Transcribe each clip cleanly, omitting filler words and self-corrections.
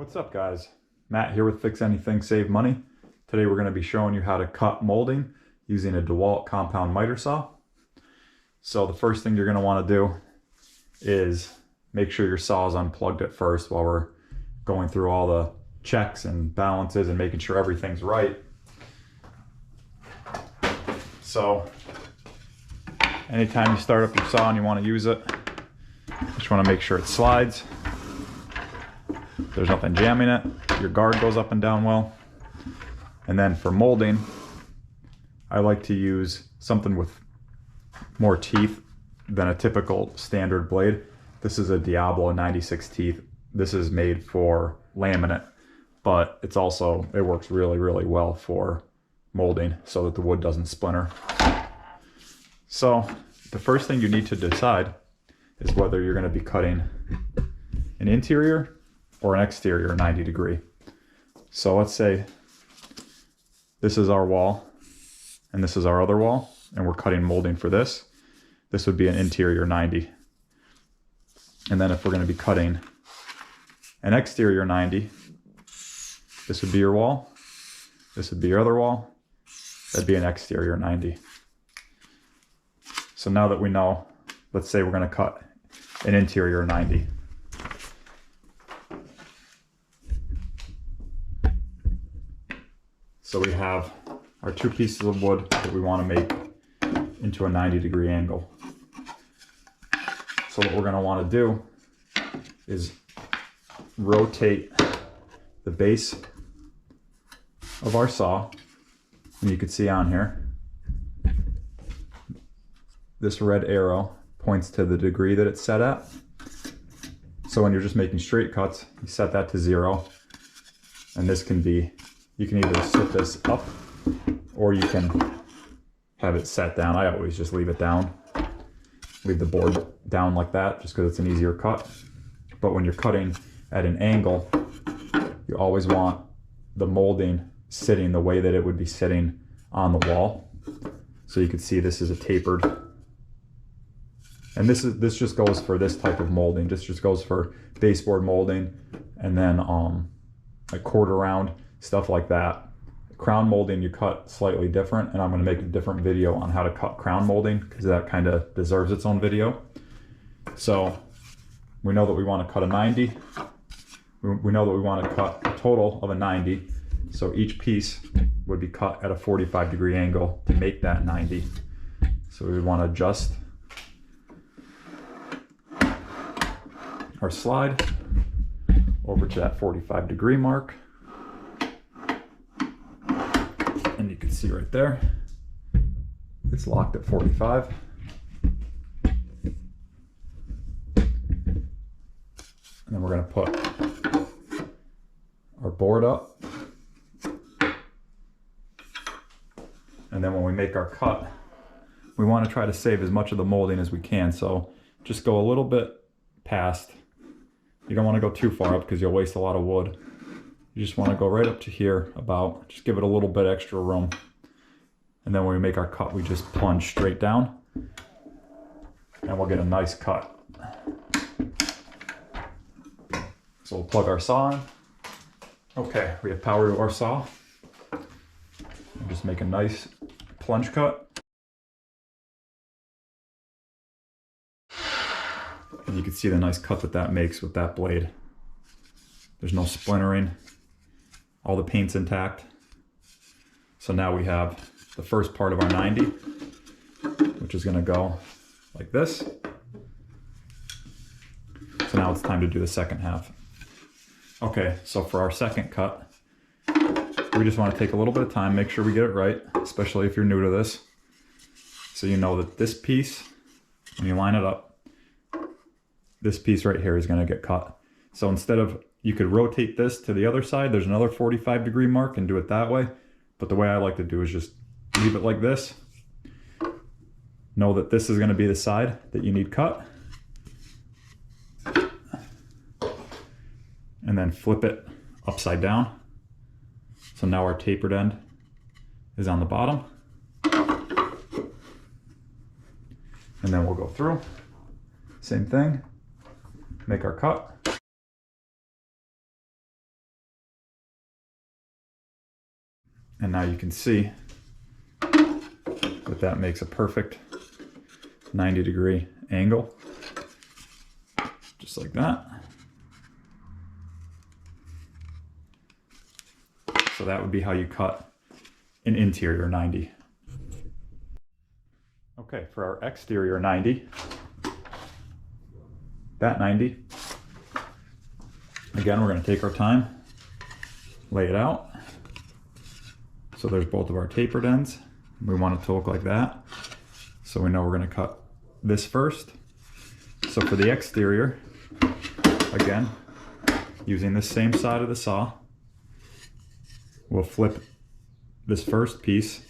What's up guys? Matt here with Fix Anything Save Money. Today we're going to be showing you how to cut molding using a DeWalt compound miter saw. So the first thing you're going to want to do is make sure your saw is unplugged at first while we're going through all the checks and balances and making sure everything's right. So anytime you start up your saw and you want to use it, you just want to make sure it slides. There's nothing jamming it. Your guard goes up and down well. And then for molding, I like to use something with more teeth than a typical standard blade. This is a Diablo 96 teeth. This is made for laminate, but it works really, really well for molding so that the wood doesn't splinter. So the first thing you need to decide is whether you're going to be cutting an interior or an exterior 90 degree. So let's say this is our wall and this is our other wall and we're cutting molding for this. This would be an interior 90. And then if we're going to be cutting an exterior 90, this would be your wall. This would be your other wall. That'd be an exterior 90. So now that we know, let's say we're going to cut an interior 90. So we have our two pieces of wood that we want to make into a 90 degree angle. So what we're going to want to do is rotate the base of our saw. And you can see on here, this red arrow points to the degree that it's set at. So when you're just making straight cuts, you set that to 0. And this can be, you can either sit this up or you can have it set down. I always just leave it down. Leave the board down like that just because it's an easier cut. But when you're cutting at an angle, you always want the molding sitting the way that it would be sitting on the wall. So you can see this is a tapered. And this just goes for this type of molding. This just goes for baseboard molding and then like quarter round, stuff like that. Crown molding you cut slightly different, and I'm going to make a different video on how to cut crown molding because that kind of deserves its own video. So we know that we want to cut a 90. We know that we want to cut a total of a 90. So each piece would be cut at a 45 degree angle to make that 90. So we would want to adjust our slide over to that 45 degree mark. And you can see right there, it's locked at 45. And then we're going to put our board up. And then when we make our cut, we want to try to save as much of the molding as we can. So just go a little bit past. You don't want to go too far up because you'll waste a lot of wood. You just want to go right up to here about, just give it a little bit extra room. And then when we make our cut, we just plunge straight down and we'll get a nice cut. So we'll plug our saw in. Okay, we have power to our saw. And just make a nice plunge cut. And you can see the nice cut that makes with that blade. There's no splintering. All the paint's intact. So now we have the first part of our 90, which is going to go like this. So now it's time to do the second half. Okay, so for our second cut, we just want to take a little bit of time, make sure we get it right, especially if you're new to this. So you know that this piece, when you line it up, this piece right here is going to get cut. So instead of, you could rotate this to the other side, there's another 45 degree mark, and do it that way. But the way I like to do is just leave it like this. Know that this is going to be the side that you need cut. And then flip it upside down. So now our tapered end is on the bottom. And then we'll go through. Same thing. Make our cut. And now you can see that that makes a perfect 90-degree angle, just like that. So that would be how you cut an interior 90. Okay, for our exterior 90, that 90, again, we're going to take our time, lay it out. So there's both of our tapered ends. We want it to look like that. So we know we're going to cut this first. So for the exterior, again, using the same side of the saw, we'll flip this first piece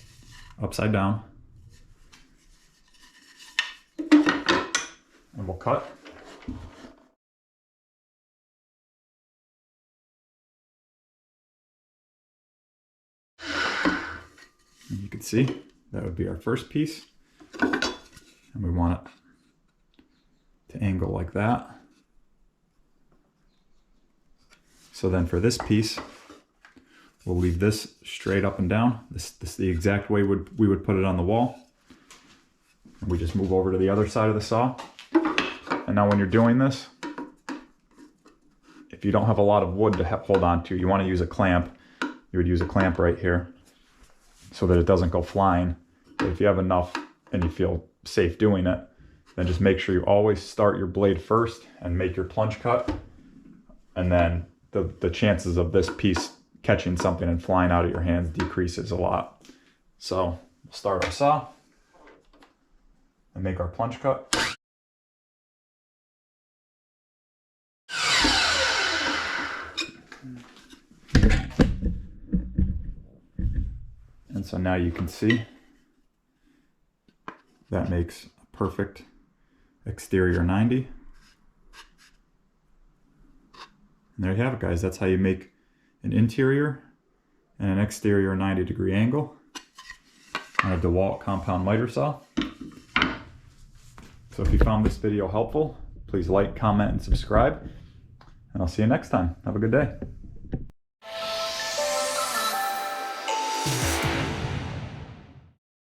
upside down and we'll cut. And you can see that would be our first piece, and we want it to angle like that. So then for this piece, we'll leave this straight up and down. This is the exact way we would put it on the wall. And we just move over to the other side of the saw. And now when you're doing this, if you don't have a lot of wood to hold on to, you want to use a clamp. You would use a clamp right here so that it doesn't go flying. But if you have enough and you feel safe doing it, then just make sure you always start your blade first and make your plunge cut. And then the chances of this piece catching something and flying out of your hands decreases a lot. So we'll start our saw and make our plunge cut. And so now you can see that makes a perfect exterior 90. And there you have it, guys. That's how you make an interior and an exterior 90-degree angle on a DeWalt compound miter saw. So if you found this video helpful, please like, comment, and subscribe. And I'll see you next time. Have a good day.